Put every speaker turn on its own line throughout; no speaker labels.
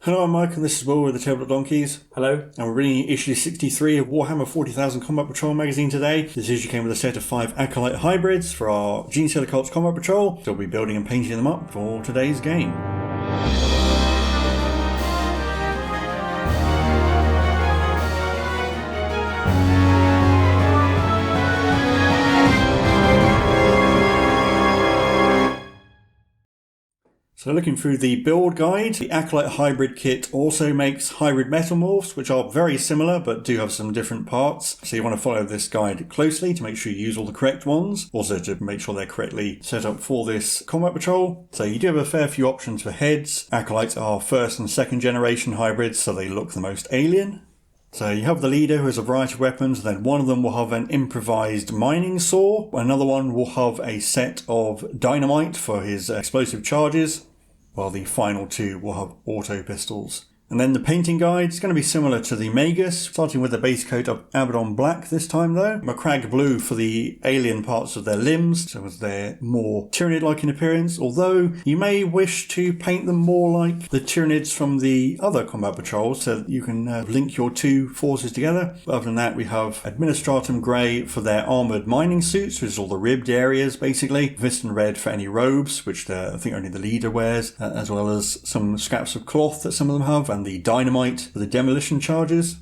Hello, I'm Mike, and this is Will with the Tabletop Donkeys.
Hello.
And we're reading issue 63 of Warhammer 40,000 Combat Patrol magazine today. This issue came with a set of 5 Acolyte Hybrids for our Genestealer Cults Combat Patrol, so we'll be building and painting them up for today's game. So looking through the build guide, the Acolyte Hybrid kit also makes hybrid metamorphs, which are very similar but do have some different parts. So you want to follow this guide closely to make sure you use all the correct ones, also to make sure they're correctly set up for this combat patrol. So you do have a fair few options for heads. Acolytes are first and second generation hybrids, so they look the most alien. So you have the leader who has a variety of weapons, then one of them will have an improvised mining saw, another one will have a set of dynamite for his explosive charges, while the final two will have auto pistols. And then the painting guide is going to be similar to the Magus, starting with the base coat of Abaddon Black this time though. Macragge Blue for the alien parts of their limbs, so as they're more Tyranid-like in appearance, although you may wish to paint them more like the Tyranids from the other combat patrols, so that you can link your two forces together. But other than that, we have Administratum Grey for their armoured mining suits, which is all the ribbed areas basically. Viston Red for any robes, which I think only the leader wears, as well as some scraps of cloth that some of them have, and the dynamite for the demolition charges.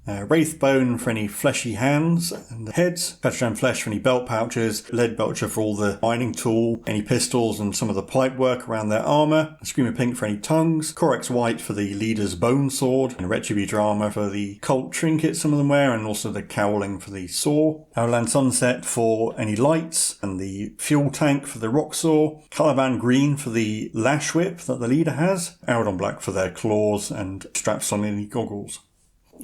Wraithbone for any fleshy hands and heads, Petrogem Flesh for any belt pouches, Leadbelcher for all the mining tool, any pistols and some of the pipe work around their armour, Screamer Pink for any tongues, Corax White for the leader's bone sword, and Retributor armour for the cult trinkets some of them wear, and also the cowling for the saw, Outland Sunset for any lights, and the fuel tank for the rock saw, Caliban Green for the lash whip that the leader has, Abaddon Black for their claws, and straps on any goggles.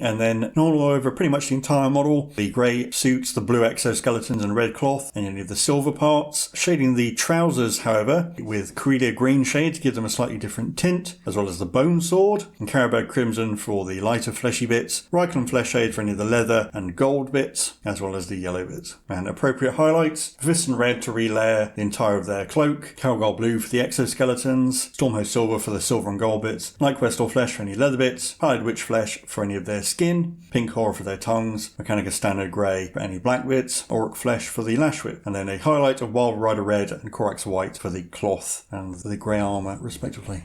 And then all over pretty much the entire model, the grey suits, the blue exoskeletons and red cloth, and any of the silver parts. Shading the trousers, however, with Corellia green shade to give them a slightly different tint, as well as the bone sword, and Carabag Crimson for the lighter fleshy bits, Reikland Flesh Shade for any of the leather and gold bits, as well as the yellow bits. And appropriate highlights, Viston Red to relayer the entire of their cloak, Calgar Blue for the exoskeletons, Stormhost Silver for the silver and gold bits, Nightquestor Flesh for any leather bits, Pallid Witch Flesh for any of their skin, Pink Horror for their tongues, Mechanica Standard Grey for any black bits, Orc Flesh for the lash whip, and then a highlight of Wild Rider Red and Corax White for the cloth and the grey armour respectively.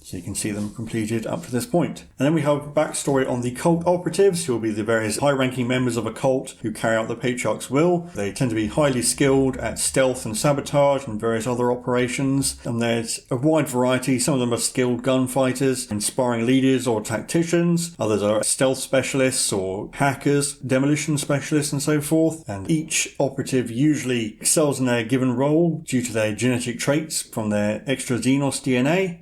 So you can see them completed up to this point. And then we have backstory on the cult operatives, who will be the various high-ranking members of a cult who carry out the Patriarch's will. They tend to be highly skilled at stealth and sabotage and various other operations. And there's a wide variety. Some of them are skilled gunfighters, inspiring leaders or tacticians. Others are stealth specialists or hackers, demolition specialists and so forth. And each operative usually excels in their given role due to their genetic traits from their extra Xenos DNA.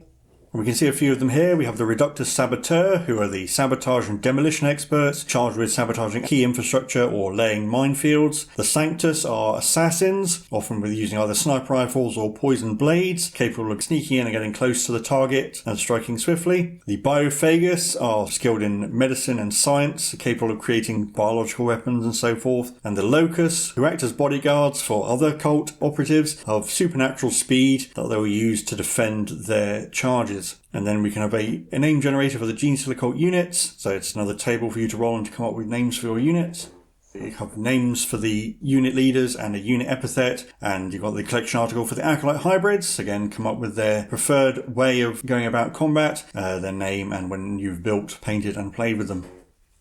We can see a few of them here. We have the Reductus Saboteur, who are the sabotage and demolition experts, charged with sabotaging key infrastructure or laying minefields. The Sanctus are assassins, often with using either sniper rifles or poisoned blades, capable of sneaking in and getting close to the target and striking swiftly. The Biophagus are skilled in medicine and science, capable of creating biological weapons and so forth. And the Locus, who act as bodyguards for other cult operatives, have supernatural speed that they will use to defend their charges. And then we can have a name generator for the Genestealer Cult units, so it's another table for you to roll and to come up with names for your units. You have names for the unit leaders and a unit epithet, and you've got the collection article for the Acolyte Hybrids. Again, come up with their preferred way of going about combat, their name, and when you've built, painted and played with them.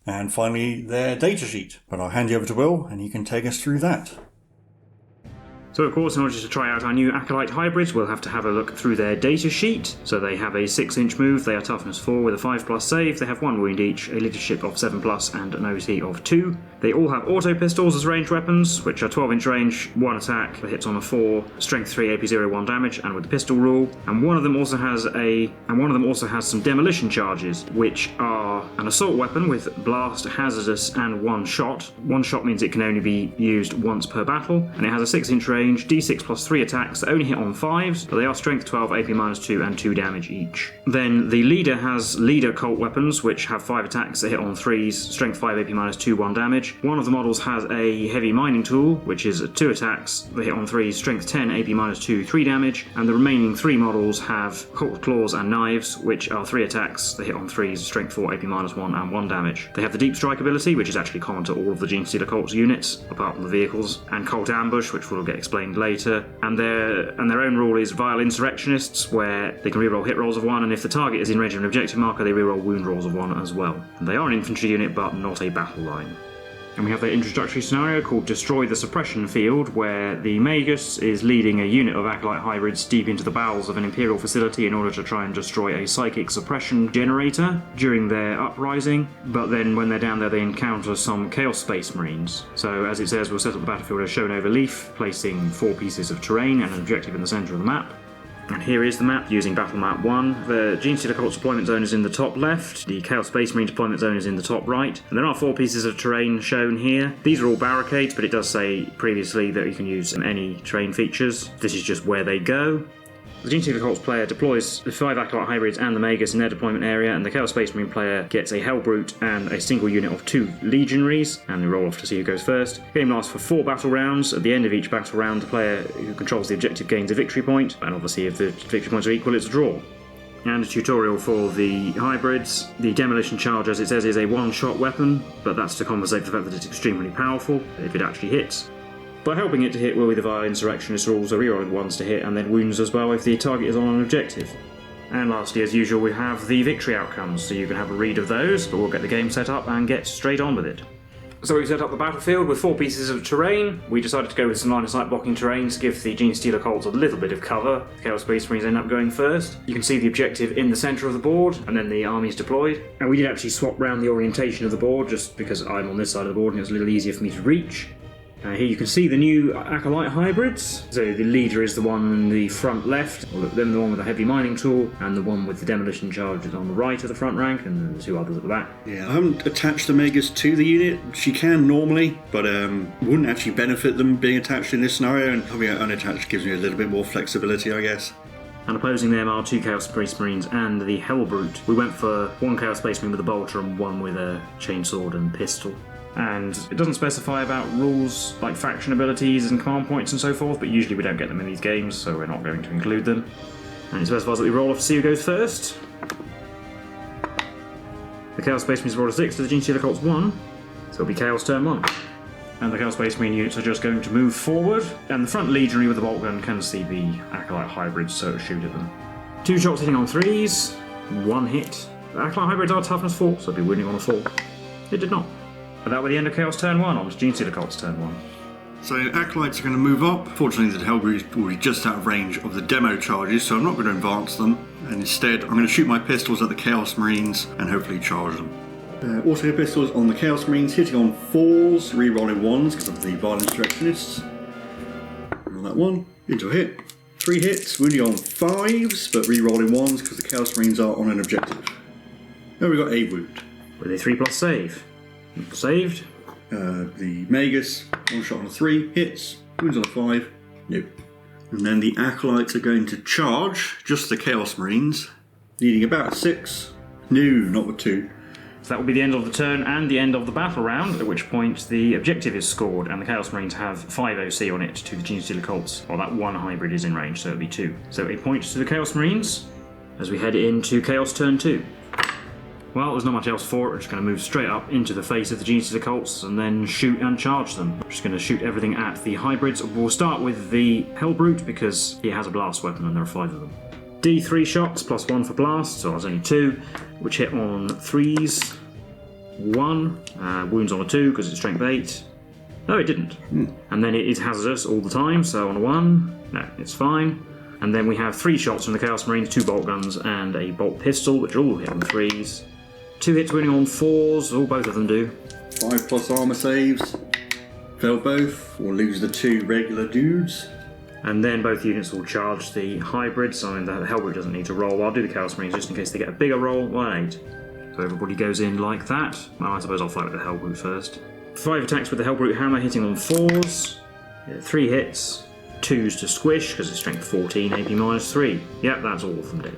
And finally, their datasheet. But I'll hand you over to Will, and you can take us through that.
So of course, in order to try out our new Acolyte Hybrids, we'll have to have a look through their data sheet. So they have a 6-inch move, they are toughness 4 with a 5+ save, they have 1 wound each, a leadership of 7+ and an OT of 2. They all have auto pistols as ranged weapons, which are 12-inch range, 1 attack, that hits on a 4, strength 3, AP 0, 1 damage, and with the pistol rule. And one of them also has some demolition charges, which are are an assault weapon with blast, hazardous, and one shot. One shot means it can only be used once per battle, and it has a 6-inch range, d6 plus 3 attacks that only hit on 5s, but they are strength 12, AP -2, and 2 damage each. Then the leader has leader cult weapons, which have 5 attacks that hit on 3s, strength 5, AP -2, 1 damage. One of the models has a heavy mining tool, which is 2 attacks that hit on 3s, strength 10, AP -2, 3 damage, and the remaining 3 models have cult claws and knives, which are 3 attacks that hit on 3s, strength 4, AP -1, and 1 damage. They have the deep strike ability, which is actually common to all of the Genestealer Cults units, apart from the vehicles, and cult ambush, which will get explained later. And their own rule is vile insurrectionists, where they can reroll hit rolls of 1, and if the target is in range of an objective marker, they reroll wound rolls of 1 as well. And they are an infantry unit, but not a battle line. And we have their introductory scenario called Destroy the Suppression Field, where the Magus is leading a unit of Acolyte Hybrids deep into the bowels of an Imperial facility in order to try and destroy a psychic suppression generator during their uprising, but then when they're down there they encounter some Chaos Space Marines. So as it says, we'll set up the battlefield as shown over leaf, placing 4 pieces of terrain and an objective in the centre of the map. And here is the map using Battle Map 1. The Genestealer Cults deployment zone is in the top left, the Chaos Space Marine deployment zone is in the top right, and there are 4 pieces of terrain shown here. These are all barricades, but it does say previously that you can use any terrain features. This is just where they go. The Genestealer Cults player deploys the 5 Acolyte Hybrids and the Magus in their deployment area, and the Chaos Space Marine player gets a Hellbrute and a single unit of 2 Legionaries, and they roll off to see who goes first. The game lasts for 4 battle rounds. At the end of each battle round, the player who controls the objective gains a victory point, and obviously if the victory points are equal, it's a draw. And a tutorial for the hybrids. The demolition charge, as it says, is a one-shot weapon, but that's to compensate for the fact that it's extremely powerful if it actually hits. But helping it to hit will be the vile insurrectionist rules, rerolling 1s to hit and then wounds as well if the target is on an objective. And lastly, as usual, we have the victory outcomes, so you can have a read of those, but we'll get the game set up and get straight on with it. So we've set up the battlefield with 4 pieces of terrain. We decided to go with some line of sight blocking terrain to give the Genestealer Cults a little bit of cover. The Chaos Space Marines end up going first. You can see the objective in the centre of the board, and then the armies deployed. And we did actually swap round the orientation of the board, just because I'm on this side of the board and it was a little easier for me to reach. Here you can see the new Acolyte Hybrids. So the leader is the one in the front left, or then the one with the heavy mining tool, and the one with the demolition charge is on the right of the front rank, and then the 2 others at the back.
Yeah, I haven't attached the Magus to the unit. She can normally, but wouldn't actually benefit them being attached in this scenario, and having it unattached gives me a little bit more flexibility, I guess.
And opposing them are 2 Chaos Space Marines and the Hellbrute. We went for 1 Chaos Space Marine with a bolter and 1 with a chainsword and pistol. And it doesn't specify about rules like faction abilities and command points and so forth, but usually we don't get them in these games, so we're not going to include them. And it specifies that we roll off to see who goes first. The Chaos Space Marines roll a 6 to the Genestealer Cults 1, so it'll be Chaos turn 1. And the Chaos Space Marine units are just going to move forward, and the front Legionary with the bolt gun can see the Acolyte Hybrids, so shoot at them. 2 shots hitting on 3s, 1 hit. The Acolyte Hybrids are toughness 4, so it'll be winning on a 4. It did not. And that was the end of Chaos turn 1, on to Genestealer Cults turn 1.
So Acolytes are going to move up. Fortunately, the Hellbrute will be just out of range of the demo charges, so I'm not going to advance them. And instead, I'm going to shoot my pistols at the Chaos Marines and hopefully charge them. Also pistols on the Chaos Marines, hitting on 4s, re-rolling 1s because of the vile insurrectionists. On that one, into a hit. 3 hits, wounding on 5s, but re-rolling 1s because the Chaos Marines are on an objective. Now we've got a wound.
With a 3+ save. Saved.
The Magus, 1 shot on a 3, hits, wounds on a 5, nope. And then the Acolytes are going to charge just the Chaos Marines, needing about 6. No, not with 2.
So that will be the end of the turn and the end of the battle round, at which point the objective is scored and the Chaos Marines have 5 OC on it to the Genestealer Cults, while that 1 hybrid is in range, so it'll be 2. So a point to the Chaos Marines as we head into Chaos turn 2. Well, there's not much else for it. We're just going to move straight up into the face of the Genestealer Cults and then shoot and charge them. We're just going to shoot everything at the hybrids. We'll start with the Hellbrute because he has a blast weapon and there are 5 of them. D3 shots plus 1 for blast, so that's only 2, which hit on 3s. 1, wounds on a 2 because it's strength 8. No, it didn't. And then it is hazardous all the time, so on a 1, no, it's fine. And then we have 3 shots from the Chaos Marines, 2 bolt guns and a bolt pistol, which all hit on 3s. 2 hits winning on 4s, both of them do.
5+ armour saves. Fail both, or lose the 2 regular dudes.
And then both units will charge the hybrids. I mean, the Hellbrute doesn't need to roll. I'll do the Chaos Marines just in case they get a bigger roll. 1 8. So So everybody goes in like that. Well, I suppose I'll fight with the Hellbrute first. 5 attacks with the Hellbrute Hammer, hitting on 4s. 3 hits. 2s to squish, because it's strength 14, AP -3. Yep, that's all from dead.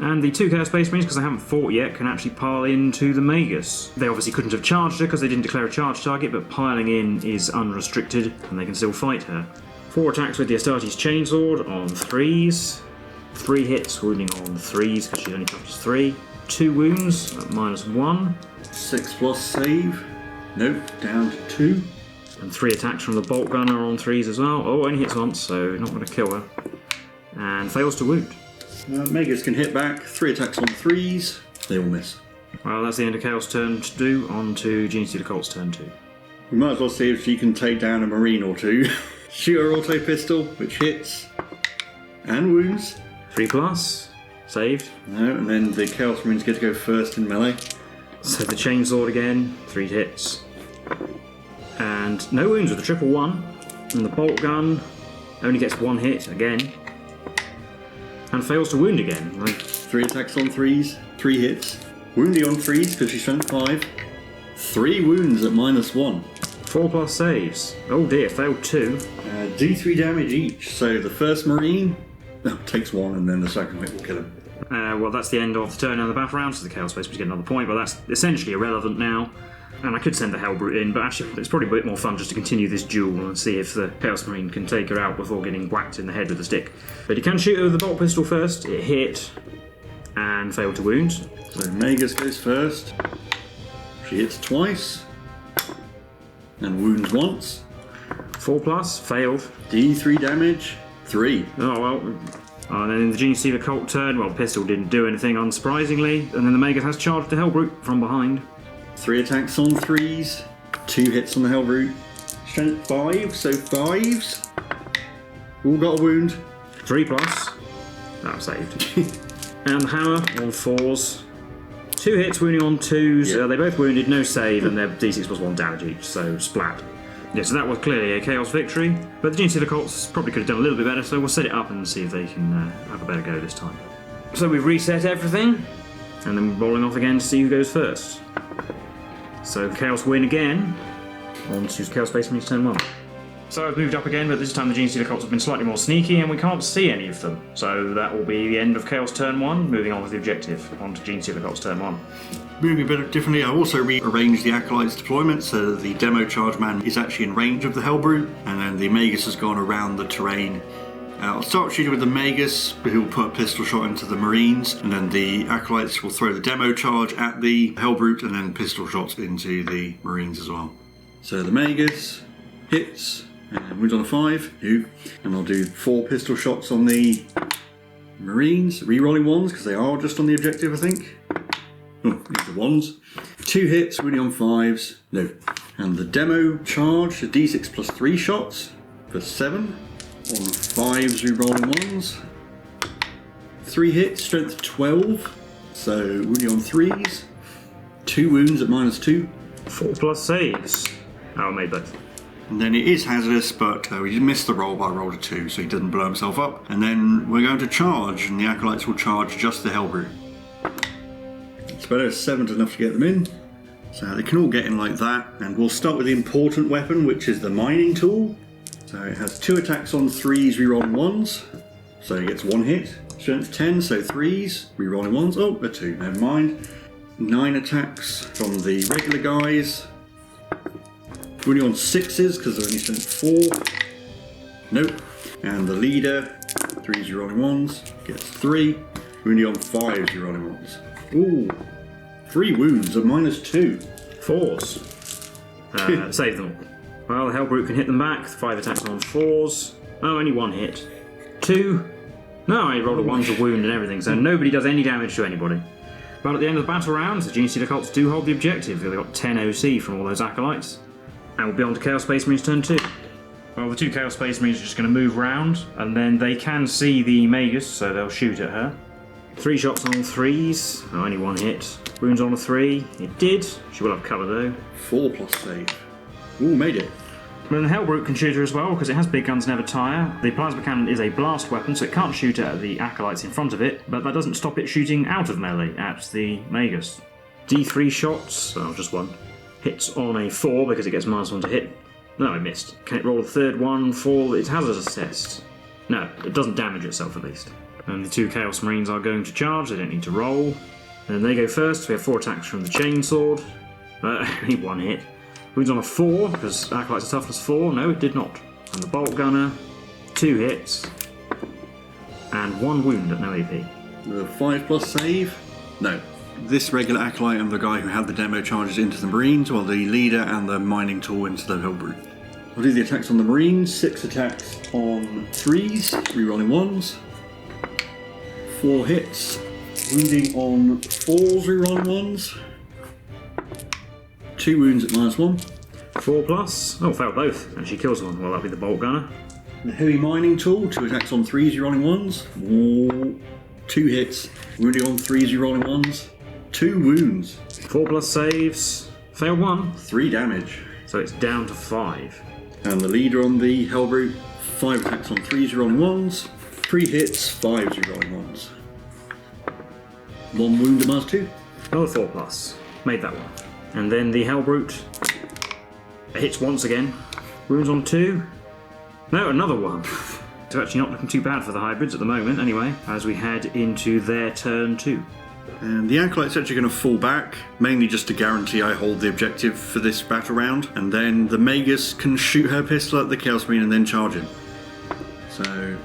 And the 2 Chaos Space Marines, because they haven't fought yet, can actually pile into the Magus. They obviously couldn't have charged her because they didn't declare a charge target, but piling in is unrestricted and they can still fight her. 4 attacks with the Astartes Chainsword on 3s. 3 hits, wounding on 3s because she's only touches 3. 2 wounds at -1.
6+ save. Nope, down to 2.
And 3 attacks from the Bolt Gunner on 3s as well. Oh, only hits once, so not going to kill her. And fails to wound.
Magus can hit back, 3 attacks on 3s, they all miss.
Well, that's the end of Chaos turn 2, on to Genestealer Cults turn 2.
We might as well see if she can take down a Marine or 2. Shoot her auto pistol, which hits and wounds.
3+, saved.
No, and then the Chaos Marines get to go first in melee.
So the Chainsword again, 3 hits. And no wounds with the 111. And the Bolt Gun only gets 1 hit again. And fails to wound again.
3 attacks on 3s, 3 hits. Wounding on 3s because she's strength 5. 3 wounds at -1.
4+ saves. Oh dear, failed 2.
D3 damage each. So the first Marine takes 1 and then the second hit will kill him.
Well, that's the end of the turn and the battle round, so the Chaos Space Marines get another point, but that's essentially irrelevant now. And I could send the Hellbrute in, but actually it's probably a bit more fun just to continue this duel and see if the Chaos Marine can take her out before getting whacked in the head with a stick. But you can shoot her with the bolt pistol first. It hit and failed to wound.
So Magus goes first. She hits twice and wounds once.
4+, failed.
D3 damage, 3.
Oh well. And then in the Genestealer Cult turn, well, pistol didn't do anything unsurprisingly, and then the Magus has charged the Hellbrute from behind.
3 attacks on 3s, 2 hits on the Hellbrute. Strength 5, so 5s. All got a wound.
3+. That saved. And the Hammer on 4s. 2 hits, wounding on 2s.
Yeah.
They both wounded, no save, and they're D6+1 damage each, so splat. Yeah, so that was clearly a Chaos victory, but the Genestealer Cults probably could have done a little bit better, so we'll set it up and see if they can have a better go this time. So we've reset everything, and then we're rolling off again to see who goes first. So Chaos win again, on to Chaos Space Marines turn 1. So I've moved up again, but this time the Genestealer Cults have been slightly more sneaky, and we can't see any of them. So that will be the end of Chaos turn 1, moving on with the objective, on to Genestealer Cults turn 1.
Moving a bit differently, I also rearranged the Acolyte's deployment so that the demo charge man is actually in range of the Hellbrute, and then the Magus has gone around the terrain. I'll start shooting with the Magus, who will put a pistol shot into the Marines, and then the Acolytes will throw the demo charge at the Hellbrute, and then pistol shots into the Marines as well. So the Magus hits, and wounds on a 5, and I'll do 4 pistol shots on the Marines, re-rolling ones, because they are just on the objective, I think. Oh, these are the ones. 2 hits, wounding on 5s, no. And the demo charge, a D6+3 shots for 7. On 5s, re-rolling ones. 3 hits, strength 12, so wounding on 3s. 2 wounds at -2.
4+ saves. Oh, I made both.
And then it is hazardous, but we missed the roll by roll of 2, so he didn't blow himself up. And then we're going to charge, and the Acolytes will charge just the Hellbrute. It's better, 7's enough to get them in. So they can all get in like that, and we'll start with the important weapon, which is the mining tool. So it has 2 attacks on 3s, re-rolling 1s. So he gets 1 hit. Strength 10, so 3s, re-rolling 1s. Oh, a 2, never mind. 9 attacks from the regular guys. Wounding on 6s, because they're only strength 4. Nope. And the leader, 3s, re-rolling 1s, gets 3. Wounding on 5s, re-rolling 1s. Ooh. 3 wounds at -2.
4s. Save them all. Well, the Hellbrute can hit them back. 5 attacks on 4s. Oh, only 1 hit. 2. No, I rolled a 1 to wound and everything, so nobody does any damage to anybody. But at the end of the battle rounds, the Genestealer Cults do hold the objective. They've got 10 OC from all those Acolytes. And we'll be on to Chaos Space Marines turn 2. Well, the 2 Chaos Space Marines are just going to move round, and then they can see the Magus, so they'll shoot at her. 3 shots on 3s. Oh, only 1 hit. Wounds on a 3. It did. She will have cover though.
4+ save. Ooh, made it.
But the Hellbrute can shoot her as well, because it has big guns never tire. The plasma cannon is a blast weapon, so it can't shoot at the Acolytes in front of it, but that doesn't stop it shooting out of melee at the Magus. D3 shots, oh, just one. Hits on a 4 because it gets -1 to hit. No, I missed. Can it roll a third one for its hazardous test? No, it doesn't damage itself at least. And the 2 Chaos Marines are going to charge, they don't need to roll. And they go first, we have 4 attacks from the Chainsword. Only 1 hit. Wounds on a 4, because Acolyte's a toughness 4. No, it did not. And the Bolt Gunner, 2 hits. And 1 wound at no AP.
The 5+ save? No. This regular Acolyte and the guy who had the demo charges into the Marines, while the leader and the mining tool into the Hellbrute. I'll do the attacks on the Marines. 6 attacks on 3s, rerolling 1s. 4 hits. Wounding on 4s, rerolling 1s. 2 wounds at -1.
4+. Oh, failed both. And she kills one. Well, that'll be the Bolt Gunner.
The heavy mining tool, 2 attacks on 3s, rerolling 1s. 2 hits. Wounding on 3s, rerolling 1s. 2 wounds.
4+ saves. Failed 1.
3 damage.
So it's down to 5.
And the leader on the Hellbrute, 5 attacks on 3s, rerolling 1s. 3 hits, 5s, rerolling 1s. 1 wound at -2.
Another 4+. Made that one. And then the Hellbrute. It hits once again. Wounds on 2. No, another one. So actually not looking too bad for the hybrids at the moment, anyway, as we head into their turn 2.
And the Acolyte's actually going to fall back, mainly just to guarantee I hold the objective for this battle round. And then the Magus can shoot her pistol at the Chaos Marine and then charge him. So,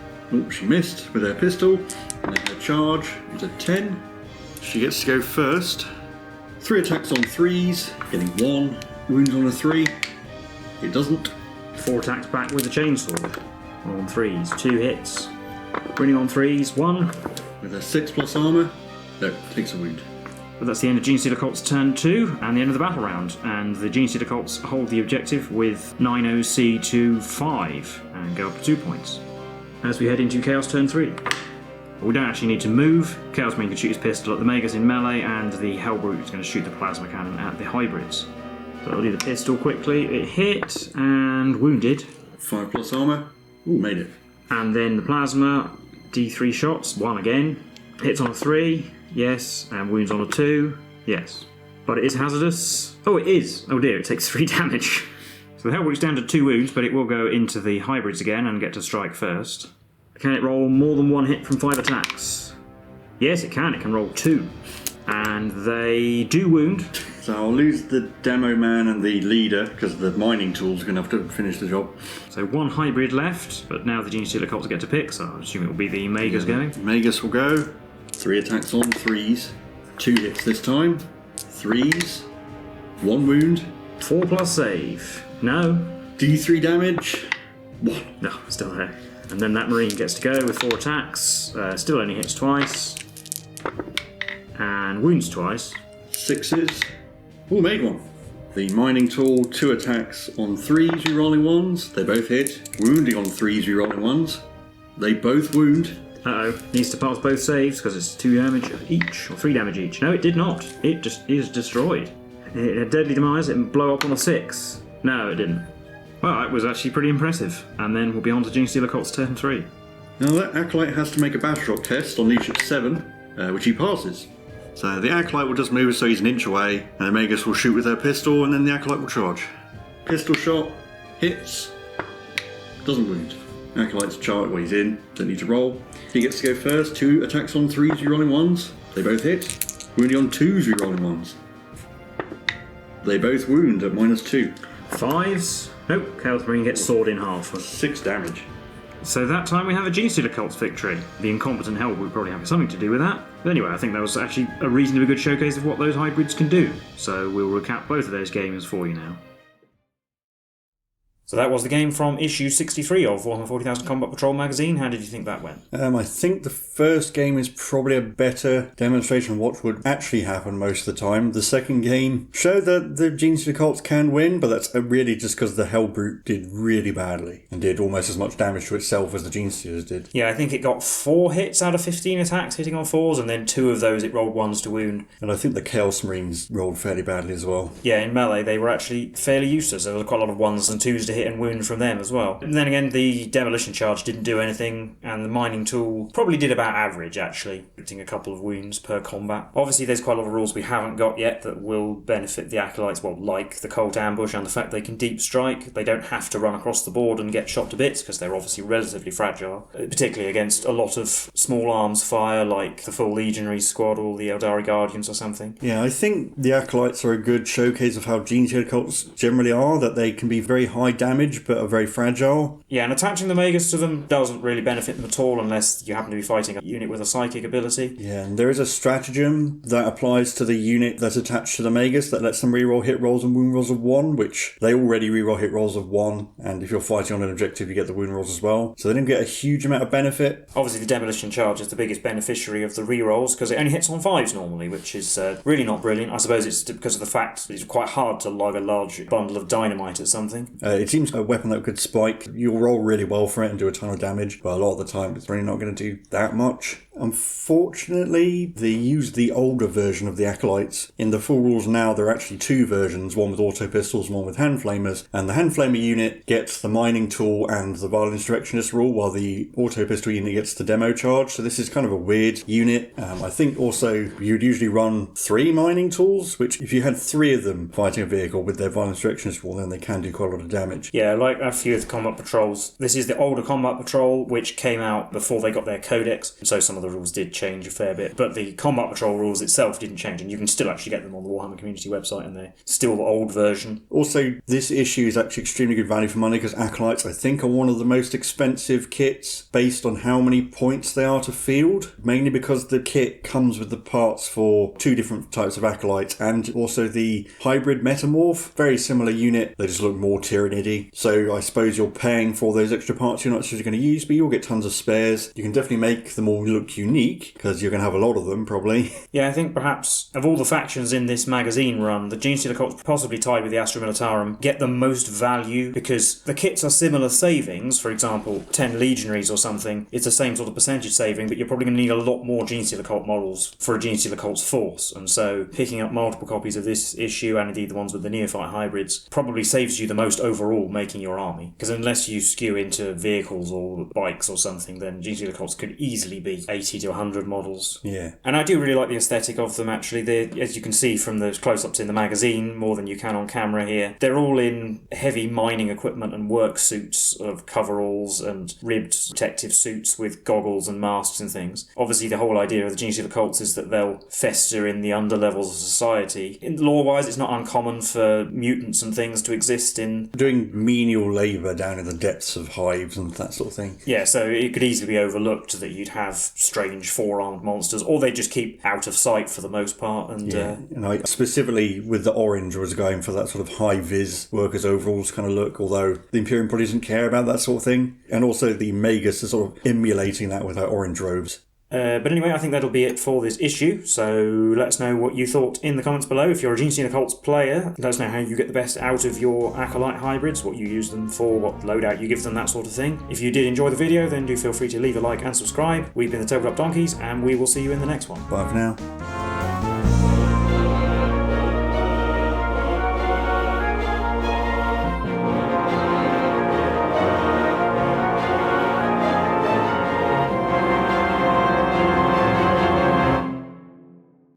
she missed with her pistol. And then her charge is a 10. She gets to go first. 3 attacks on 3s, getting 1. Wounds on a 3. It doesn't.
4 attacks back with the Chainsword. On 3s, 2 hits. Winning on 3s, 1.
With a 6+ armour. No, takes a wound.
But that's the end of Genestealer Cults turn 2 and the end of the battle round. And the Genestealer Cults hold the objective with 9 OC to 5 and go up to 2 points. As we head into Chaos turn 3. We don't actually need to move. Chaos Marine can shoot his pistol at the Magus in melee, and the Hellbrute is going to shoot the plasma cannon at the hybrids. So I'll do the pistol quickly. It hit and wounded.
5+ armour. Ooh, made it.
And then the plasma, D3 shots, 1 again. Hits on a 3, yes, and wounds on a 2, yes. But it is hazardous. Oh, it is. Oh dear, it takes 3 damage. So the Hellbrute's down to 2 wounds, but it will go into the hybrids again and get to strike first. Can it roll more than 1 hit from 5 attacks? Yes, it can. It can roll 2. And they do wound.
So I'll lose the demo man and the leader, because the mining tool's going to have to finish the job.
So 1 hybrid left, but now the Genestealer Cults get to pick, so I assume it will be the Magus going.
Magus will go. 3 attacks on 3s. 2 hits this time. 3s. 1 wound.
4+ save. No.
D3 damage. 1.
No, still there. And then that Marine gets to go with 4 attacks. Still only hits twice. And wounds twice.
6s. Ooh, made 1. The mining tool, 2 attacks on 3s, rerolling 1s. They both hit. Wounding on 3s, rerolling 1s. They both wound.
Uh-oh. Needs to pass both saves because it's 2 damage each, or 3 damage each. No, it did not. It just is destroyed. It had deadly demise. It would blow up on a 6. No, it didn't. Well, that was actually pretty impressive. And then we'll be on to Genestealer Cults turn 3.
Now that Acolyte has to make a battle shock test on leadership 7, which he passes. So the Acolyte will just move so he's an inch away, and the Magus will shoot with her pistol, and then the Acolyte will charge. Pistol shot, hits, doesn't wound. Acolyte's charge, well, he's in, don't need to roll. He gets to go first. 2 attacks on 3s, rerolling 1s. They both hit. Wounding on 2s, rerolling 1s. They both wound at -2.
5s. Nope, Chaos Marine gets sawed in half.
6 damage.
So that time we have a Genestealer Cults victory. The incompetent Hell would probably have something to do with that. But anyway, I think that was actually a reasonably good showcase of what those hybrids can do. So we'll recap both of those games for you now. So that was the game from issue 63 of Warhammer 40,000 Combat Patrol magazine. How did you think that went?
I think the first game is probably a better demonstration of what would actually happen most of the time. The second game showed that the Genestealer Cults can win, but that's really just because the Hellbrute did really badly and did almost as much damage to itself as the Genestealers did.
Yeah, I think it got 4 hits out of 15 attacks hitting on 4s, and then 2 of those it rolled 1s to wound.
And I think the Chaos Marines rolled fairly badly as well.
Yeah, in melee they were actually fairly useless. There was quite a lot of 1s and 2s to hit hit and wound from them as well. And then again, the demolition charge didn't do anything, and the mining tool probably did about average, actually, getting a couple of wounds per combat. Obviously, there's quite a lot of rules we haven't got yet that will benefit the Acolytes, well, like the Cult Ambush and the fact they can deep strike. They don't have to run across the board and get shot to bits, because they're obviously relatively fragile, particularly against a lot of small arms fire, like the full Legionary squad or the Eldari Guardians or something.
Yeah, I think the Acolytes are a good showcase of how Genestealer Cults generally are, that they can be very high damage but are very fragile.
Yeah, and attaching the Magus to them doesn't really benefit them at all unless you happen to be fighting a unit with a psychic ability.
Yeah, and there is a stratagem that applies to the unit that's attached to the Magus that lets them reroll hit rolls and wound rolls of 1, which they already reroll hit rolls of 1, and if you're fighting on an objective you get the wound rolls as well. So they didn't get a huge amount of benefit.
Obviously the Demolition Charge is the biggest beneficiary of the rerolls because it only hits on 5s normally, which is really not brilliant. I suppose it's because of the fact that it's quite hard to lug a large bundle of dynamite at something.
It seems a weapon that could spike. You'll roll really well for it and do a ton of damage, but a lot of the time it's really not going to do that much. Unfortunately, they use the older version of the Acolytes. In the full rules now, there are actually 2 versions, one with auto pistols and one with hand flamers, and the hand flamer unit gets the mining tool and the violence directionist rule, while the auto pistol unit gets the demo charge. So this is kind of a weird unit. I think also you'd usually run 3 mining tools, which if you had 3 of them fighting a vehicle with their violence directionist rule, then they can do quite a lot of damage.
Yeah, like a few of the combat patrols. This is the older combat patrol, which came out before they got their codex, so some of the rules did change a fair bit, but the combat patrol rules itself didn't change, and you can still actually get them on the Warhammer community website, and they're still the old version.
Also, this issue is actually extremely good value for money because Acolytes, I think, are one of the most expensive kits based on how many points they are to field, mainly because the kit comes with the parts for 2 different types of Acolytes and also the hybrid metamorph, very similar unit, they just look more Tyranidy. So I suppose you're paying for those extra parts you're not actually going to use, but you'll get tons of spares. You can definitely make them all look unique because you're going to have a lot of them probably.
Yeah, I think perhaps of all the factions in this magazine run, the Genestealer Cults, possibly tied with the Astra Militarum, get the most value because the kits are similar savings. For example, 10 Legionaries or something, it's the same sort of percentage saving, but you're probably going to need a lot more Genestealer Cult models for a Genestealer Cults force, and so picking up multiple copies of this issue and indeed the ones with the Neophyte Hybrids probably saves you the most overall making your army, because unless you skew into vehicles or bikes or something, then Genestealer Cults could easily be 80 to 100 models.
Yeah.
And I do really like the aesthetic of them, actually. As you can see from the close-ups in the magazine, more than you can on camera here, they're all in heavy mining equipment and work suits of coveralls and ribbed protective suits with goggles and masks and things. Obviously, the whole idea of the Genestealer Cults is that they'll fester in the underlevels of society. In lore-wise, it's not uncommon for mutants and things to exist in...
doing menial labour down in the depths of hives and that sort of thing.
Yeah, so it could easily be overlooked that you'd have strange 4-armed monsters, or they just keep out of sight for the most part. And
and I specifically with the orange was going for that sort of high-vis workers' overalls kind of look, although the Imperial probably doesn't care about that sort of thing. And also the Magus is sort of emulating that with our orange robes.
But anyway, I think that'll be it for this issue, so let us know what you thought in the comments below. If you're a Genestealer Cults player, let us know how you get the best out of your Acolyte Hybrids, what you use them for, what loadout you give them, that sort of thing. If you did enjoy the video, then do feel free to leave a like and subscribe. We've been the Tabletop Donkeys, and we will see you in the next one.
Bye for now.